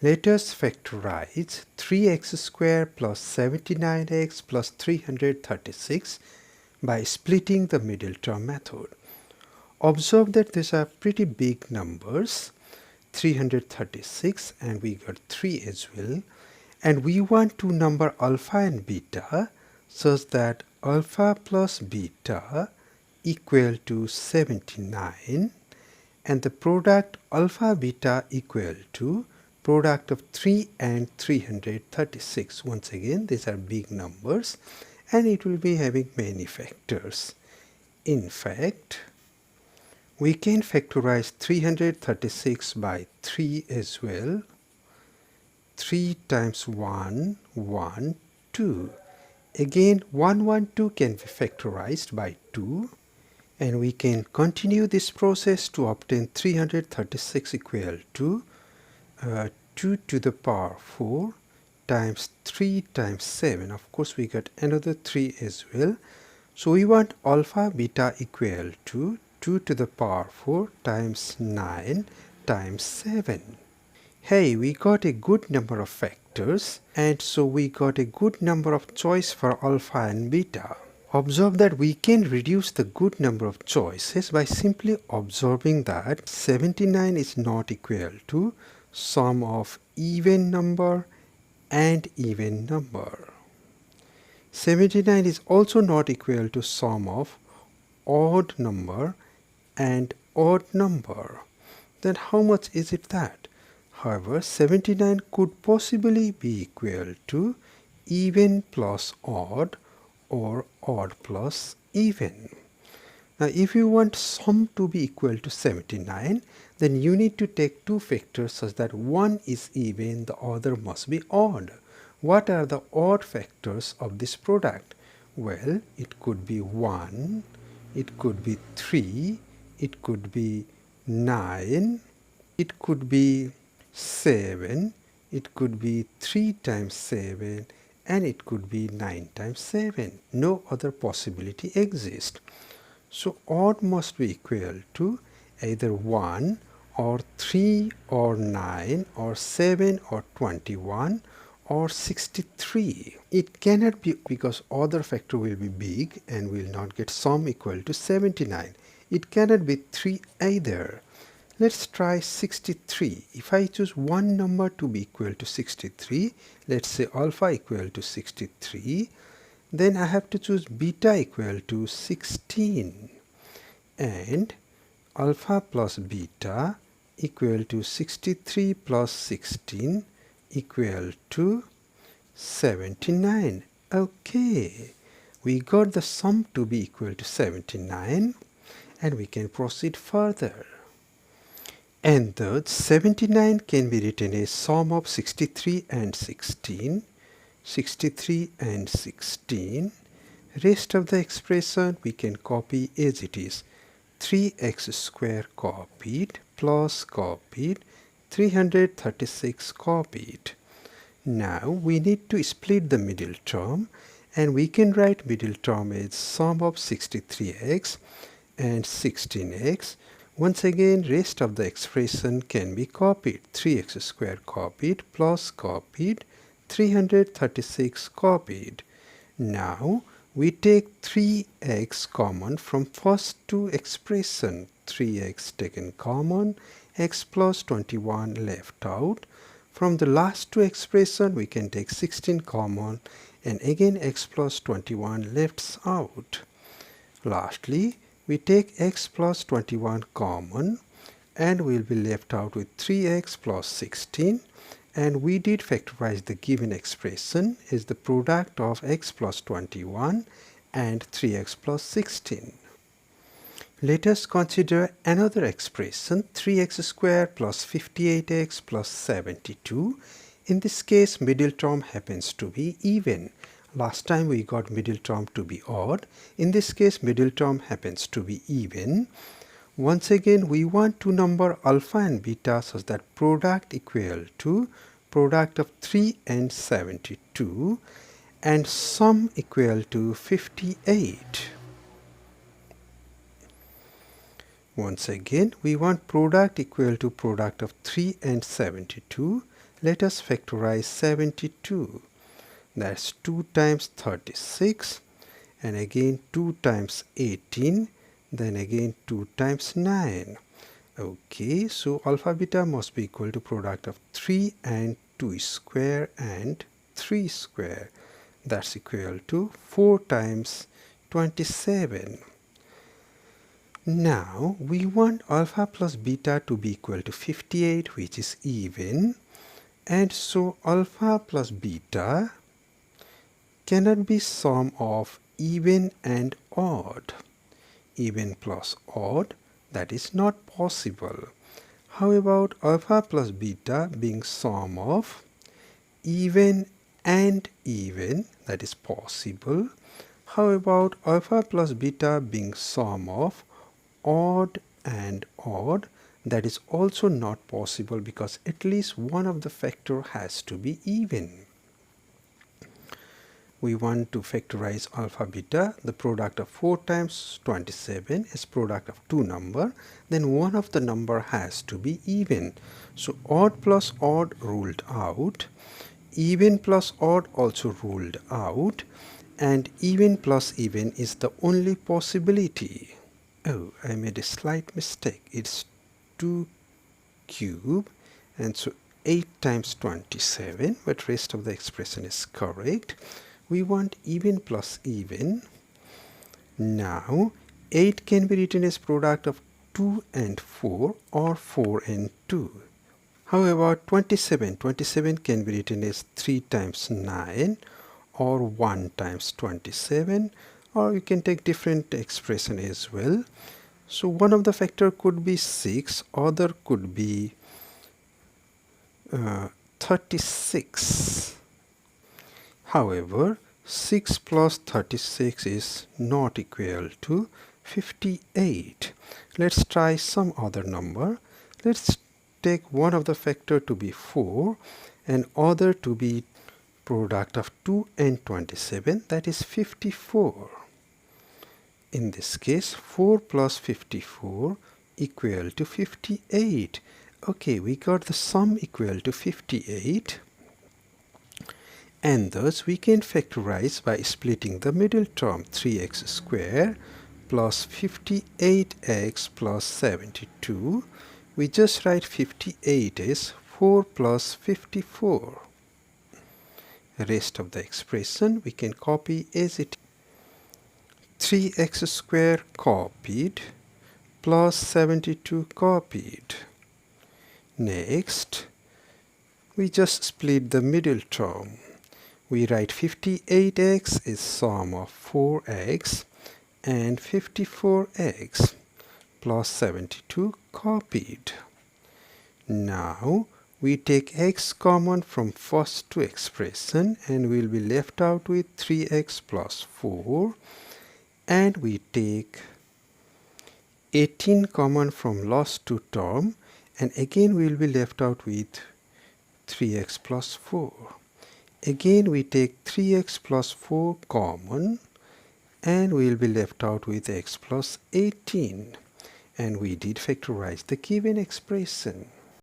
Let us factorize 3x squared plus 79x plus 336 by splitting the middle term method. Observe that these are pretty big numbers, 336, and we got 3 as well. And we want to number alpha and beta such that alpha plus beta equal to 79, and the product alpha beta equal to product of 3 and 336. Once again, these are big numbers and it will be having many factors. In fact, we can factorize 336 by 3 as well. 3 times 1, 1, 2. Again, 1, 1, 2 can be factorized by 2. And we can continue this process to obtain 336 equal to 2 to the power 4 times 3 times 7. Of course, we got another 3 as well. So we want alpha beta equal to 2 to the power 4 times 9 times 7. Hey, we got a good number of factors, and so we got a good number of choice for alpha and beta. Observe that we can reduce the good number of choices by simply observing that 79 is not equal to sum of even number and even number. 79 is also not equal to sum of odd number and odd number. Then how much is it that? However, 79 could possibly be equal to even plus odd or odd plus even. Now, if you want sum to be equal to 79, then you need to take two factors such that one is even, the other must be odd. What are the odd factors of this product? Well, it could be 1, it could be 3, it could be 9, it could be 7, it could be 3 times 7, and it could be 9 times 7. No other possibility exists. So odd must be equal to either 1 or 3 or 9 or 7 or 21 or 63. It cannot be, because other factor will be big and will not get sum equal to 79. It cannot be 3 either. Let's try 63. If I choose one number to be equal to 63, let's say alpha equal to 63, then I have to choose beta equal to 16. And alpha plus beta equal to 63 plus 16 equal to 79. Okay, we got the sum to be equal to 79 and we can proceed further. And thus 79 can be written as sum of 63 and 16, 63 and 16. Rest of the expression we can copy as it is. 3x squared copied plus copied, 336 copied. Now we need to split the middle term, and we can write middle term as sum of 63x and 16x. Once again, rest of the expression can be copied. 3x squared copied plus copied, 336 copied. Now we take 3x common from first two expression. 3x taken common, x plus 21 left out. From the last two expression we can take 16 common, and again x plus 21 left out. Lastly, we take x plus 21 common and we will be left out with 3x plus 16, and we did factorize the given expression as the product of x plus 21 and 3x plus 16. Let us consider another expression, 3x squared plus 58x plus 72. In this case, middle term happens to be even. Last time we got middle term to be odd. In this case, middle term happens to be even. Once again, we want to number alpha and beta such that product equal to product of 3 and 72 and sum equal to 58. Once again, we want product equal to product of 3 and 72. Let us factorize 72. That's 2 times 36, and again 2 times 18, then again 2 times 9. Okay, so alpha beta must be equal to product of 3 and 2 square and 3 square. That's equal to 4 times 27. Now we want alpha plus beta to be equal to 58, which is even, and so alpha plus beta cannot be sum of even and odd. Even plus odd, that is not possible. How about alpha plus beta being sum of even and even? That is possible. How about alpha plus beta being sum of odd and odd? That is also not possible because at least one of the factor has to be even. We want to factorize alpha beta. The product of 4 times 27 is product of two number. Then one of the number has to be even. So odd plus odd ruled out. Even plus odd also ruled out. And even plus even is the only possibility. Oh, I made a slight mistake. It's 2 cube, and so 8 times 27, but rest of the expression is correct. We want even plus even. Now 8 can be written as product of 2 and 4 or 4 and 2. However, 27 can be written as 3 times 9 or 1 times 27, or you can take different expression as well. So one of the factor could be 6, other could be 36. However, 6 plus 36 is not equal to 58. Let's try some other number. Let's take one of the factor to be 4 and other to be product of 2 and 27, that is 54. In this case, 4 plus 54 equal to 58. Okay, we got the sum equal to 58. And thus we can factorize by splitting the middle term 3x square plus 58x plus 72. We just write 58 as 4 plus 54. The rest of the expression we can copy as it is. 3x square copied plus 72 copied. Next, we just split the middle term. We write 58x is sum of 4x and 54x plus 72 copied. Now we take x common from first two expression and we will be left out with 3x plus 4, and we take 18 common from last two term and again we will be left out with 3x plus 4. Again we take 3x plus 4 common and we will be left out with x plus 18, and we did factorize the given expression.